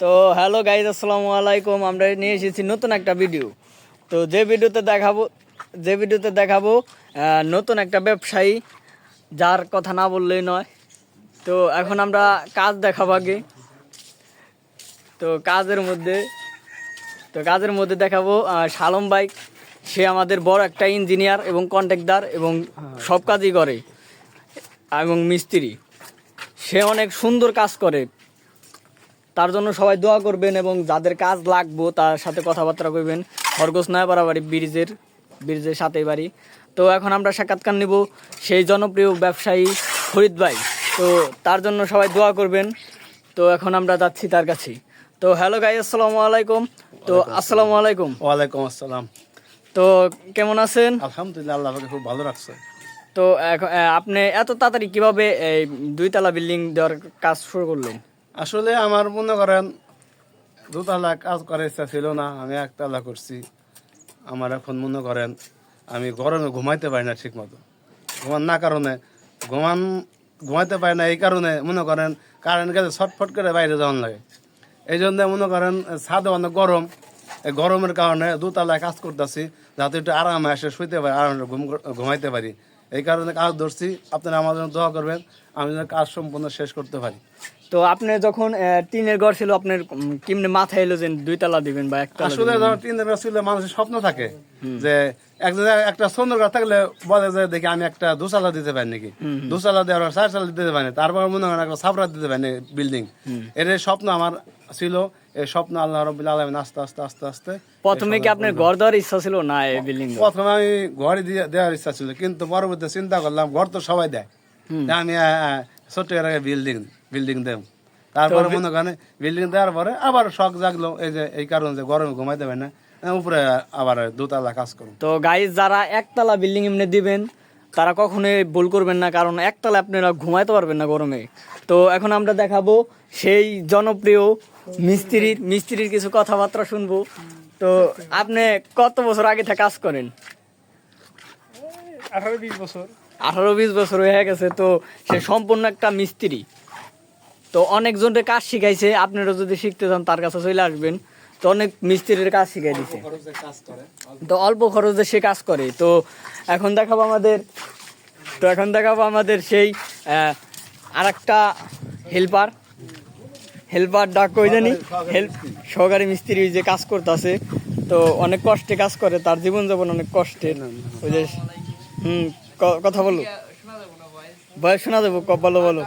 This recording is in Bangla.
তো হ্যালো গাইজ, আসসালামু আলাইকুম। আমরা নিয়ে এসেছি নতুন একটা ভিডিও। তো যে ভিডিওতে দেখাবো নতুন একটা ব্যবসায়ী, যার কথা না বললেই নয়। তো এখন আমরা কাজ দেখাবো আগে। তো কাজের মধ্যে দেখাবো শালম বাইক। সে আমাদের বড় একটা ইঞ্জিনিয়ার এবং কন্ট্রাক্টর এবং সব কাজই করে এবং মিস্ত্রি। সে অনেক সুন্দর কাজ করে, তার জন্য সবাই দোয়া করবেন এবং যাদের কাজ লাগবো তার সাথে কথাবার্তা কইবেন। খরগোশ নয়াপাড়া বাড়ি, ব্রিজের সাথেই বাড়ি। তো এখন আমরা সাক্ষাৎকার নিব সেই জনপ্রিয় ব্যবসায়ী ফরিদ ভাই। তো তার জন্য সবাই দোয়া করবেন। তো এখন আমরা যাচ্ছি তার কাছে। তো হ্যালো গাই, আসসালামু আলাইকুম। তো আসসালামু আলাইকুম। ওয়ালাইকুম আসসালাম। তো কেমন আছেন? আলহামদুলিল্লাহ, আল্লাহ আমাকে খুব ভালো রাখছে। তো এখন আপনি এত তাড়াতাড়ি কিভাবে এই 2 তলা বিল্ডিং দেওয়ার কাজ শুরু করলেন? আসলে আমার মনে করেন 2 তলা কাজ করার ইচ্ছা ছিল না, আমি 1 তলা করছি। আমার এখন মনে করেন আমি গরমে ঘুমাইতে পারি না ঠিক মতো। ঘুমাইতে পারি না এই কারণে মনে করেন কারেন্ট গেলে ছটফট করে বাইরে যাওয়ার লাগে। এই জন্য মনে করেন ছাদে অনেক গরম, এই গরমের কারণে 2 তলায় কাজ করতেছি যাতে একটু আরামে এসে শুইতে পারি, আরামে ঘুমাইতে পারি। এই কারণে কাজ ধরছি। আপনারা আমার জন্য দোয়া করবেন, আমি যেন কাজ সম্পূর্ণ শেষ করতে পারি। তো আপনি যখন টিনের ঘর ছিল, আপনার কেমনে মাথায় এলো যে 2 তলা দিবেন বা 1 তলা? আসলে যখন টিনের ঘর ছিল মানুষের স্বপ্ন থাকে যে একটা সুন্দর ঘর থাকলে বলে যে দেখি আমি একটা 2 তলা দিতে পারি নাকি, 2 তলা দেওয়ার 4 তলা দিতে পারি, তারপর মনে করেন একটা ছাপরা দিতে পারি বিল্ডিং। এর স্বপ্ন আমার ছিল। এই স্বপ্ন আল্লাহ রাব্বুল আলামিন আস্তে আস্তে আস্তে আস্তে প্রথমে কি আপনার ঘর দেওয়ার ইচ্ছা ছিল না এই বিল্ডিং? প্রথমে আমি ঘর দেওয়ার ইচ্ছা ছিল, কিন্তু পরবর্তী চিন্তা করলাম ঘর তো সবাই দেয়, আমি ছোট্ট করে বিল্ডিং দেব। তারপরে মনে করেন বিল্ডিং দেওয়ার পরে আবার শখ জাগলো এই কারণে যে গরমে ঘুমাইতে পারি না, উপরে আবার 2 তলা কাজ করুন। তো গাইজ, যারা 1 তলা বিল্ডিং এমনি দিবেন তারা কখনোই ভুল করবেন না, কারণ 1 তলা আপনারা ঘুমাইতে পারবেন না গরমে। তো এখন আমরা দেখাবো সেই জনপ্রিয় মিস্ত্রির কিছু কথাবার্তা শুনবো। তো আপনি কত বছর আগে থেকে কাজ করেন? 18-20 বছর। 18-20 বছর হয়ে গেছে। তো সে সম্পূর্ণ একটা মিস্ত্রি। তো অনেকজনের কাজ শিখাইছে, আপনারা যদি শিখতে চান তার কাছে চলে আসবেন। তো অনেক মিস্ত্রির কাজ শিখাই দিছে, তো অল্প খরচে সে কাজ করে। তো এখন দেখাবো আমাদের সেই আর একটা হেল্পার ডাক কই জানি, সহকারী মিস্ত্রি যে কাজ করতেছে। তো অনেক কষ্টে কাজ করে, তার জীবনযাপন অনেক কষ্টের। ওই যে কথা বলো, বয়স শোনা যাবো, বলো।